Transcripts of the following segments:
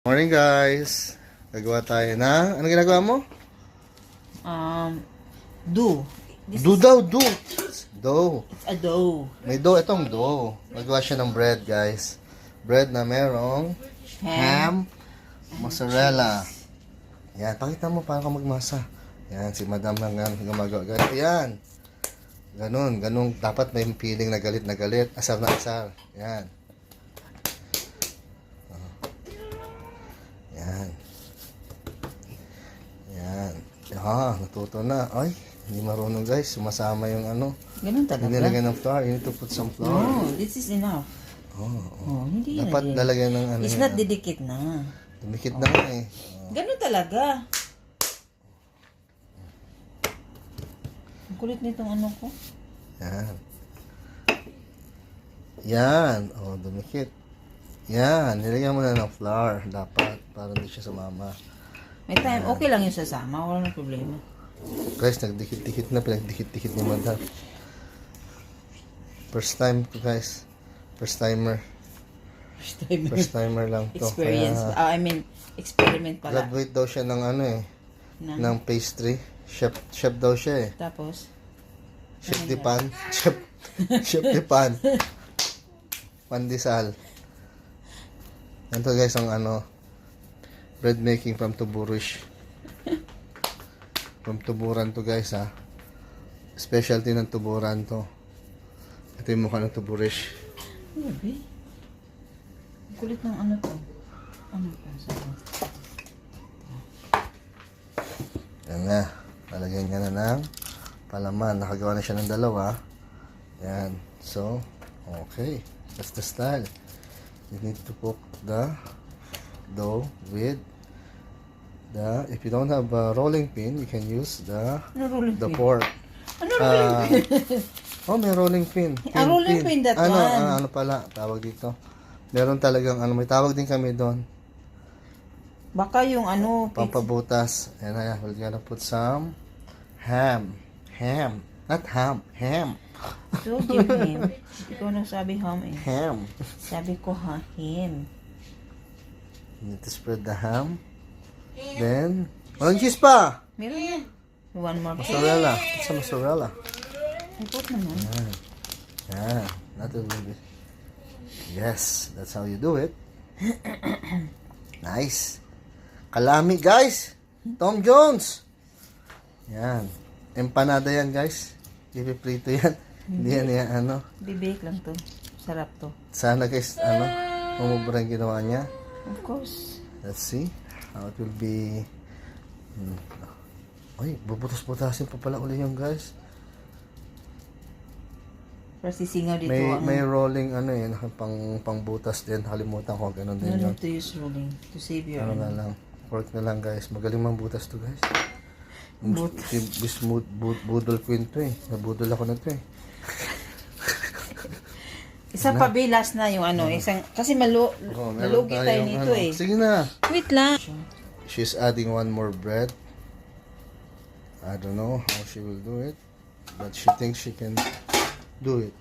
Morning guys! Gagawa tayo na... Ano ginagawa mo? Dough. Dough! Dough! It's a dough. May dough, itong dough. Nagawa siya ng bread guys. Bread na merong ham, mozzarella. Yan, pakita mo paano ka magmasa. Yan, si madam lang yan gumagawa. Guys, yan. Ganun. Dapat may feeling na galit, asar na asar. Yan. Yan. Natuto na. Ay, hindi marunong guys. Sumasama yung ano. Ganun talaga. Nilagay ng flour. You need to put some flour. No, this is enough. Hindi Dapat yan. lalagyan ng ano. It's not didikit na. Dumikit na nga eh. Ganun talaga. Ang kulit nitong ano ko. Yan. Dumikit. Yan. Nilagyan mo na ng flour. Dapat. Para hindi siya sumama. May time. Okay lang yung sasama. Wala nang problema. Guys, nagdikit-dikit na. Pinagdikit-dikit ni madam. First time to guys. First timer lang to. Experience. Experiment pala. Graduate daw siya ng ano eh. Ng pastry. Chef daw siya eh. Tapos? Chef de pan. Chef de pan. Pandesal. Yan to guys ang ano. Bread making from Tuburish. From Tuburan to guys ha. Specialty ng Tuburan to. Ito yung mukha ng Tuburish. Grabe. Ang kulit ng ano to. Ano to? Sabi. Yan na. Lalagyan niya na ng palaman. Nakagawa na siya ng dalawa. Yan. So, okay. That's the style. You need to cook the dough with the, if you don't have a rolling pin, you can use the fork. Ano rolling pin? May rolling pin. Rolling pin that one. Ano pala, tawag dito. Meron talagang, may tawag din kami doon. Baka yung ano, Pampabutas. And we're gonna put some ham. Not ham. Ham. told you him. Ikaw nagsabi ham eh. Ham. Sabi ko him. You need to spread the ham. Then, walang cheese pa! Meron yan. One more. Mozzarella. It's a mozzarella. Ipot naman. Yan. Not a little bit. Yes. That's how you do it. Nice. Kalami, guys. Tom Jones. Yan. Empanada yan, guys. Ipiprito yan. Hindi yan ano. Bibake lang to. Sarap to. Sana, guys, umubra yung ginawa niya. Of course. Let's see how it will be. Ay, bubutas-butasin pa pala uli yung guys. Para sisingaw dito. May rolling pangbutas din. Halimutan ko ganun din yun. No need to use rolling to save your Ano na lang. Work na lang guys. Magaling mang butas to guys. Budol queen to eh. Nabudol ako na to eh. Isa pa bilas na yung isang, kasi malugi tayo nito eh. Sige na. Wait lang. She's adding one more bread. I don't know how she will do it. But she thinks she can do it.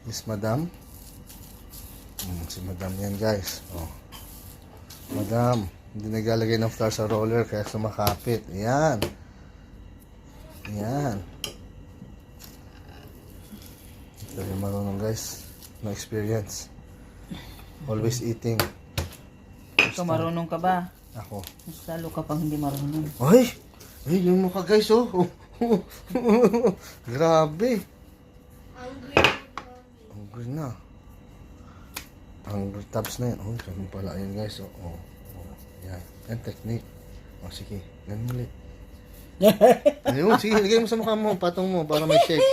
Miss Madam. Si Madam yan guys. Madam. Hindi naglalagay ng flour sa roller kaya sumakapit. Yan. Ito yung marunong guys. No experience. Always eating. Ikaw marunong ka ba? Ako. Mas lalo ka pang hindi marunong. Ay! Ay, yung mukha guys oh. Grabe. Hungry na. Hungry tabs na yan. Oh, ganun pala yun guys. Yan. Yan technique. Sige. Ganun ulit. Ayun, sige. Lagay mo sa mukha mo. Patong mo para may shake.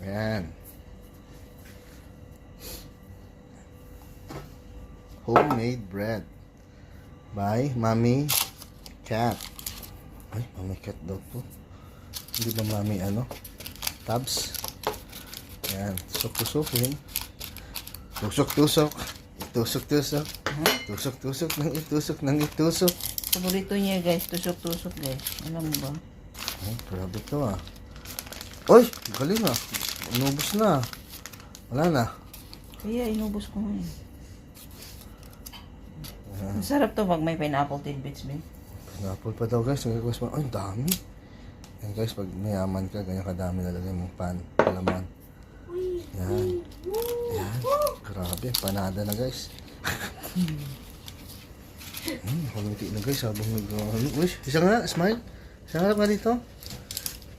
Ayan. Homemade bread by Mommy Cat. Ay, Mommy Cat daw to. Hindi ba Mommy tabs? Ayan. Tusok-tusokin. Tusok-tusok. Itusok-tusok. Tusok-tusok ng itusok. Paborito niya guys, tusok-tusok guys. Alam mo ba? Ay, grabe to ah. Uy, galing ah. Inubos na. Wala na. Kaya inubos ko ngayon. Masarap to pag may pineapple tidbits, babe. Pineapple pa daw guys. Ang request mo, ay, dami. Yan guys, pag mayaman ka, ganyan kadami lalagay mong palaman. Yan. Yan. Grabe, panada na guys. Nakamiti na guys, habang Uy, isa nga, smile. Isa nga pa dito.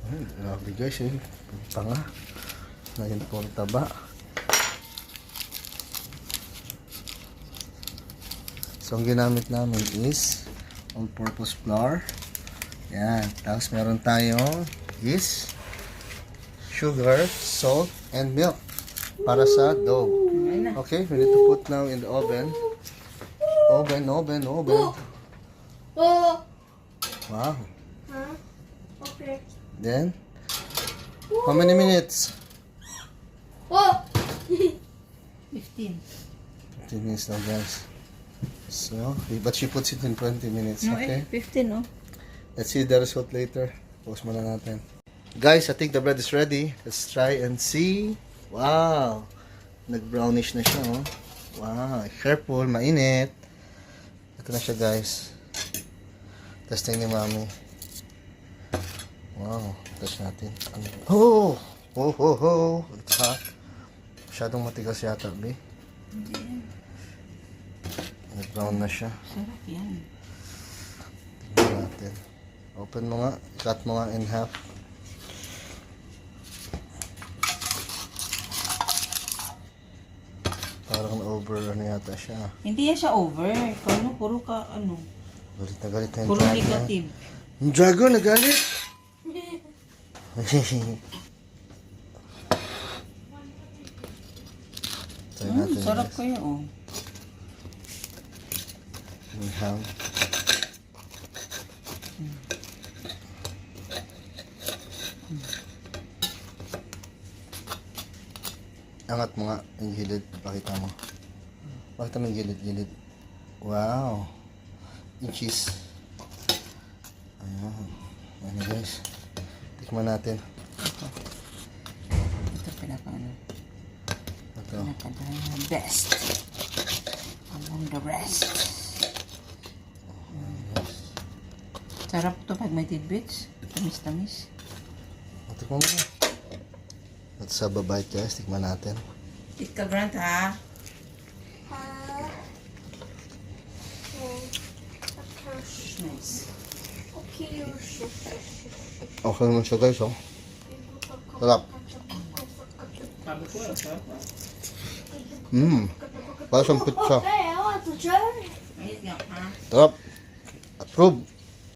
Ay, grabe guys, eh. Panga. Ngayon po ang taba. So, ang ginamit namin is all-purpose flour. Yan. Tapos, meron tayong yeast, sugar, salt, and milk para sa dough. Okay, we need to put now in the oven. Oven. Oh. Wow. Huh? Okay. Then, how many minutes? Oh. 15. 15 minutes now, guys. So, but she puts it in 20 minutes, No, okay? 15, no? Let's see the result later. Post muna natin. Guys, I think the bread is ready. Let's try and see. Wow! Nag-brownish na siya, oh. Wow, careful, mainit. Ito na siya, guys. Testing ni Mami. Wow, test natin. Oh! Oh! It's hot. Masyadong matigas yata, be. Hindi. Nag-brown na siya. Sarap yan. Tingnan natin. Open mo nga. Cut mo nga in half. Parang over ano yata siya. Hindi yan siya over. Ikaw no, puro ka, ano, Galit na galit na yung puro dragon. negative. Yung dragon, nagalit! Try natin. Sarap guys. kaya, oh. Yung ham. Angat mo nga yung gilid. Pakita mo. Pakita mo yung gilid. Wow. Yung cheese. Ayan. Ayan guys. Tikman natin. Ito pinaka-ano. Ito. Best. Among the rest. Sarap to pag may tidbits. Tamis-tamis. Tikman mo. Let's have a bite guys. Tikman natin. Eat ka, Grant, ha? Nice. Okay naman siya guys, oh. Sarap. Sabi ko, sarap. Parang siyang pizza. Okay, I want to try. Ayos nga, ha? Sarap. Approve.